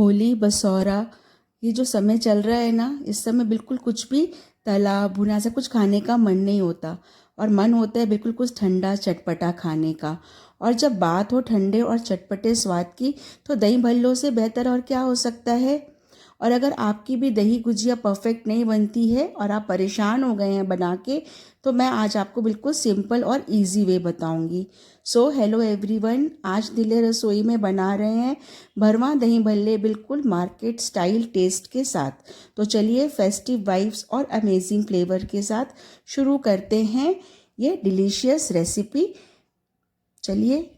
होली बसौरा ये जो समय चल रहा है ना, इस समय बिल्कुल कुछ भी तला भुना ऐसा कुछ खाने का मन नहीं होता और मन होता है बिल्कुल कुछ ठंडा चटपटा खाने का। और जब बात हो ठंडे और चटपटे स्वाद की, तो दही भल्लों से बेहतर और क्या हो सकता है। और अगर आपकी भी दही गुजिया परफेक्ट नहीं बनती है और आप परेशान हो गए हैं बना के, तो मैं आज आपको बिल्कुल सिंपल और इजी वे बताऊंगी। सो हेलो एवरीवन, आज दिले रसोई में बना रहे हैं भरवा दही भल्ले बिल्कुल मार्केट स्टाइल टेस्ट के साथ। तो चलिए फेस्टिव वाइब्स और अमेजिंग फ्लेवर के साथ शुरू करते हैं ये डिलीशियस रेसिपी। चलिए।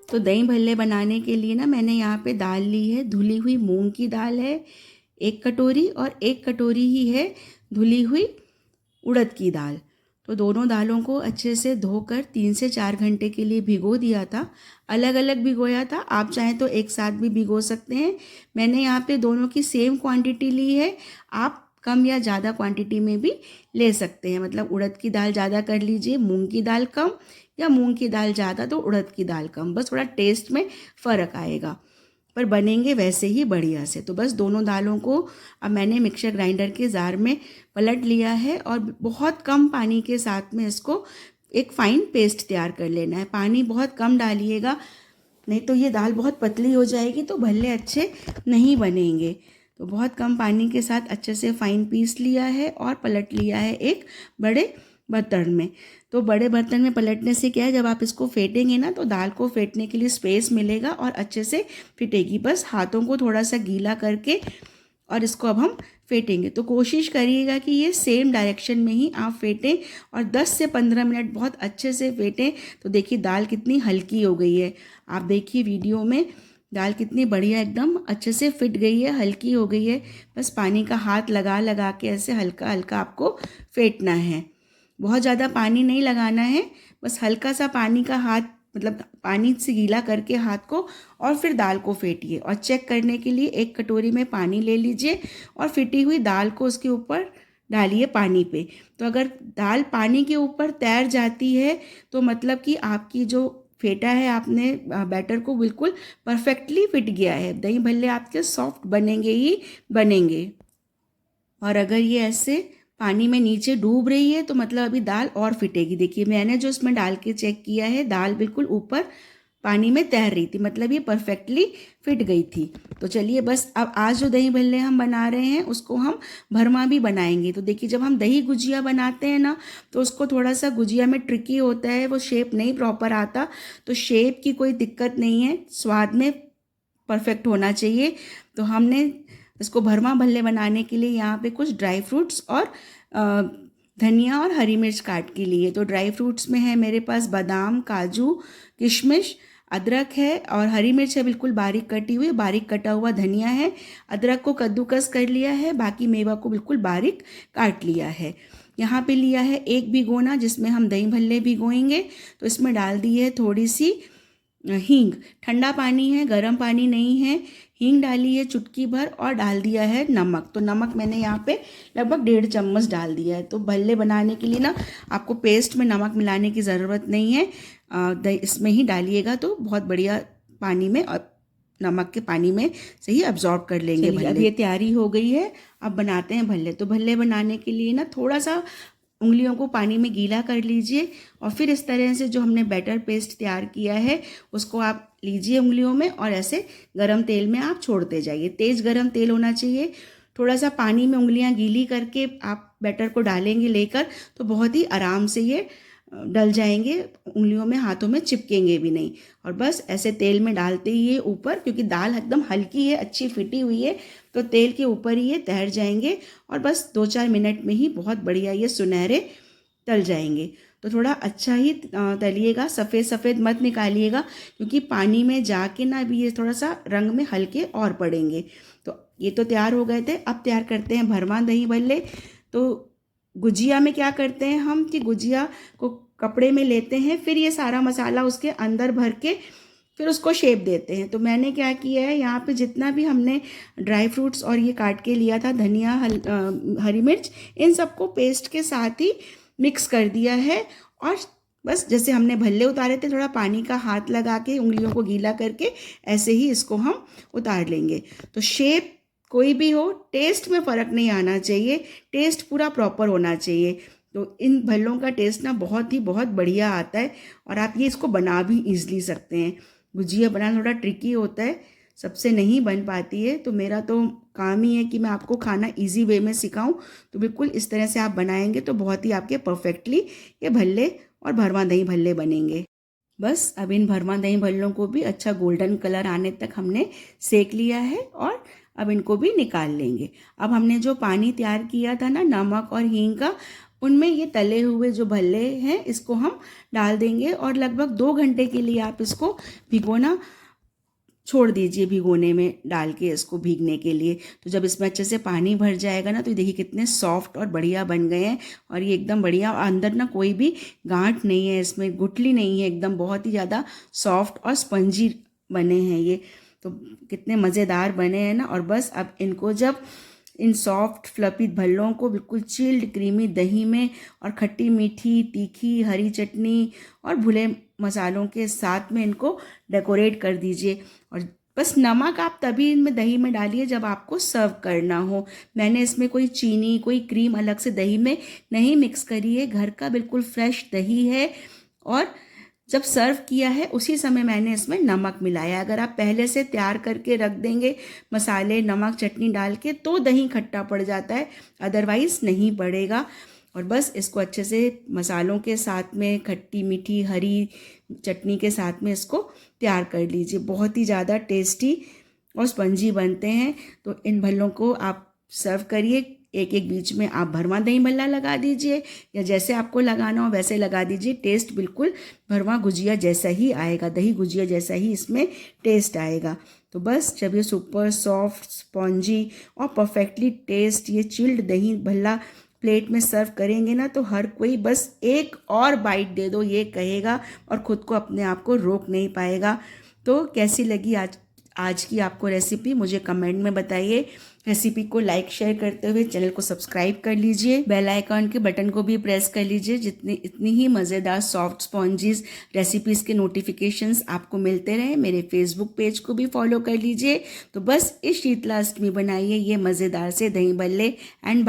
तो दही भल्ले बनाने के लिए ना मैंने यहाँ पे दाल ली है, धुली हुई मूंग की दाल है 1 कटोरी, और 1 कटोरी ही है धुली हुई उड़द की दाल। तो दोनों दालों को अच्छे से धोकर 3 से 4 घंटे के लिए भिगो दिया था। अलग अलग भिगोया था, आप चाहें तो एक साथ भी भिगो सकते हैं। मैंने यहाँ पे दोनों की सेम क्वांटिटी ली है, आप कम या ज़्यादा क्वांटिटी में भी ले सकते हैं। मतलब उड़द की दाल ज़्यादा कर लीजिए, मूंग की दाल कम, या मूंग की दाल ज़्यादा तो उड़द की दाल कम, बस थोड़ा टेस्ट में फ़र्क आएगा, पर बनेंगे वैसे ही बढ़िया से। तो बस दोनों दालों को अब मैंने मिक्सर ग्राइंडर के जार में पलट लिया है और बहुत कम पानी के साथ में इसको एक फ़ाइन पेस्ट तैयार कर लेना है। पानी बहुत कम डालिएगा, नहीं तो ये दाल बहुत पतली हो जाएगी तो भल्ले अच्छे नहीं बनेंगे। तो बहुत कम पानी के साथ अच्छे से फ़ाइन पीस लिया है और पलट लिया है एक बड़े बर्तन में। तो बड़े बर्तन में पलटने से क्या है, जब आप इसको फेंटेंगे ना तो दाल को फेंटने के लिए स्पेस मिलेगा और अच्छे से फिटेगी। बस हाथों को थोड़ा सा गीला करके और इसको अब हम फेंटेंगे। तो कोशिश करिएगा कि ये सेम डायरेक्शन में ही आप फेंटें और 10 से 15 मिनट बहुत अच्छे से फेंटें। तो देखिए दाल कितनी हल्की हो गई है, आप देखिए वीडियो में दाल कितनी बढ़िया एकदम अच्छे से फिट गई है, हल्की हो गई है। बस पानी का हाथ लगा लगा के ऐसे हल्का हल्का आपको फेंटना है, बहुत ज़्यादा पानी नहीं लगाना है, बस हल्का सा पानी का हाथ, मतलब पानी से गीला करके हाथ को, और फिर दाल को फेंटिए। और चेक करने के लिए 1 कटोरी में पानी ले लीजिए और फिटी हुई दाल को उसके ऊपर डालिए पानी पे। तो अगर दाल पानी के ऊपर तैर जाती है तो मतलब कि आपकी जो फेटा है आपने बैटर को बिल्कुल परफेक्टली फिट गया है, दही भल्ले आपके सॉफ्ट बनेंगे ही बनेंगे। और अगर ये ऐसे पानी में नीचे डूब रही है तो मतलब अभी दाल और फिटेगी। देखिए मैंने जो इसमें डाल के चेक किया है, दाल बिल्कुल ऊपर पानी में तैर रही थी, मतलब ये परफेक्टली फिट गई थी। तो चलिए बस अब आज जो दही भल्ले हम बना रहे हैं उसको हम भरमा भी बनाएंगे। तो देखिए जब हम दही गुजिया बनाते हैं ना तो उसको थोड़ा सा गुजिया में ट्रिकी होता है, वो शेप नहीं प्रॉपर आता। तो शेप की कोई दिक्कत नहीं है, स्वाद में परफेक्ट होना चाहिए। तो हमने इसको भरमा भल्ले बनाने के लिए यहाँ पे कुछ ड्राई फ्रूट्स और धनिया और हरी मिर्च काट के लिए। तो ड्राई फ्रूट्स में है मेरे पास बादाम, काजू, किशमिश, अदरक है और हरी मिर्च है बिल्कुल बारीक कटी हुई, बारीक कटा हुआ धनिया है, अदरक को कद्दूकस कर लिया है, बाकी मेवा को बिल्कुल बारीक काट लिया है। यहाँ पे लिया है एक भिगोना जिसमें हम दही भल्ले भिगोएंगे। तो इसमें डाल दी है थोड़ी सी हींग, ठंडा पानी है, गर्म पानी नहीं है। हींग डाली है चुटकी भर और डाल दिया है नमक। तो नमक मैंने यहाँ पे लगभग 1.5 चम्मच डाल दिया है। तो भल्ले बनाने के लिए ना आपको पेस्ट में नमक मिलाने की ज़रूरत नहीं है, इसमें ही डालिएगा तो बहुत बढ़िया पानी में और नमक के पानी में से ही अब्जॉर्ब कर लेंगे भल्ले। अब ये तैयारी हो गई है, अब बनाते हैं भल्ले। तो भल्ले बनाने के लिए ना थोड़ा सा उंगलियों को पानी में गीला कर लीजिए और फिर इस तरह से जो हमने बैटर पेस्ट तैयार किया है उसको आप लीजिए उंगलियों में और ऐसे गरम तेल में आप छोड़ते जाइए। तेज़ गरम तेल होना चाहिए। थोड़ा सा पानी में उंगलियां गीली करके आप बैटर को डालेंगे लेकर तो बहुत ही आराम से ये डल जाएंगे, उंगलियों में हाथों में चिपकेंगे भी नहीं। और बस ऐसे तेल में डालते ही ये ऊपर, क्योंकि दाल एकदम हल्की है, अच्छी फिटी हुई है, तो तेल के ऊपर ही ये तैर जाएंगे और बस 2-4 मिनट में ही बहुत बढ़िया ये सुनहरे तल जाएंगे। तो थोड़ा अच्छा ही तलिएगा, सफ़ेद सफ़ेद मत निकालिएगा, क्योंकि पानी में जाके ना अभी ये थोड़ा सा रंग में हल्के और पड़ेंगे। तो ये तो तैयार हो गए थे। अब तैयार करते हैं भरमा दही भल्ले। तो गुजिया में क्या करते हैं हम कि गुजिया को कपड़े में लेते हैं, फिर ये सारा मसाला उसके अंदर भर के फिर उसको शेप देते हैं। तो मैंने क्या किया है, यहाँ पे जितना भी हमने ड्राई फ्रूट्स और ये काट के लिया था, धनिया, हरी मिर्च, इन सबको पेस्ट के साथ ही मिक्स कर दिया है। और बस जैसे हमने भल्ले उतारे थे, थोड़ा पानी का हाथ लगा के उंगलियों को गीला करके ऐसे ही इसको हम उतार लेंगे। तो शेप कोई भी हो, टेस्ट में फ़र्क नहीं आना चाहिए, टेस्ट पूरा प्रॉपर होना चाहिए। तो इन भल्लों का टेस्ट ना बहुत बढ़िया आता है। और आप ये इसको बना भी ईज़िली सकते हैं। गुजिया बनाना थोड़ा ट्रिकी होता है, सबसे नहीं बन पाती है, तो मेरा तो काम ही है कि मैं आपको खाना इजी वे में सिखाऊं। तो बिल्कुल इस तरह से आप बनाएंगे तो बहुत ही आपके परफेक्टली ये भल्ले और भरवा दही भल्ले बनेंगे। बस अब इन भरवा दही भल्लों को भी अच्छा गोल्डन कलर आने तक हमने सेक लिया है और अब इनको भी निकाल लेंगे। अब हमने जो पानी तैयार किया था ना नमक और हींग का, उनमें ये तले हुए जो भल्ले हैं इसको हम डाल देंगे और लगभग 2 घंटे के लिए आप इसको भिगोना छोड़ दीजिए, भिगोने में डाल के इसको भीगने के लिए। तो जब इसमें अच्छे से पानी भर जाएगा ना, तो देखिए कितने सॉफ्ट और बढ़िया बन गए हैं। और ये एकदम बढ़िया, अंदर ना कोई भी गांठ नहीं है, इसमें गुठली नहीं है, एकदम बहुत ही ज़्यादा सॉफ्ट और स्पंजी बने हैं ये। तो कितने मज़ेदार बने हैं ना। और बस अब इनको जब इन सॉफ्ट फ्लफी भल्लों को बिल्कुल चिल्ड क्रीमी दही में और खट्टी मीठी तीखी हरी चटनी और भुने मसालों के साथ में इनको डेकोरेट कर दीजिए। और बस नमक आप तभी इनमें दही में डालिए जब आपको सर्व करना हो। मैंने इसमें कोई चीनी कोई क्रीम अलग से दही में नहीं मिक्स करी है, घर का बिल्कुल फ्रेश दही है। और जब सर्व किया है उसी समय मैंने इसमें नमक मिलाया। अगर आप पहले से तैयार करके रख देंगे मसाले नमक चटनी डाल के तो दही खट्टा पड़ जाता है, अदरवाइज़ नहीं पड़ेगा। और बस इसको अच्छे से मसालों के साथ में खट्टी मीठी हरी चटनी के साथ में इसको तैयार कर लीजिए। बहुत ही ज़्यादा टेस्टी और स्पंजी बनते हैं। तो इन भल्लों को आप सर्व करिए, एक एक बीच में आप भरवा दही भल्ला लगा दीजिए या जैसे आपको लगाना हो वैसे लगा दीजिए। टेस्ट बिल्कुल भरवा गुजिया जैसा ही आएगा, दही गुजिया जैसा ही इसमें टेस्ट आएगा। तो बस जब ये सुपर सॉफ्ट स्पॉन्जी और परफेक्टली टेस्ट ये चिल्ड दही भल्ला प्लेट में सर्व करेंगे ना, तो हर कोई बस एक और बाइट दे दो ये कहेगा और ख़ुद को अपने आप को रोक नहीं पाएगा। तो कैसी लगी आज की आपको रेसिपी मुझे कमेंट में बताइए। रेसिपी को लाइक शेयर करते हुए चैनल को सब्सक्राइब कर लीजिए, बेल आइकॉन के बटन को भी प्रेस कर लीजिए। इतनी ही मज़ेदार सॉफ्ट स्पॉन्जीज रेसिपीज़ के नोटिफिकेशंस आपको मिलते रहे। मेरे फेसबुक पेज को भी फॉलो कर लीजिए। तो बस इस शीतला अष्टमी बनाइए ये मज़ेदार से दही भल्ले एंड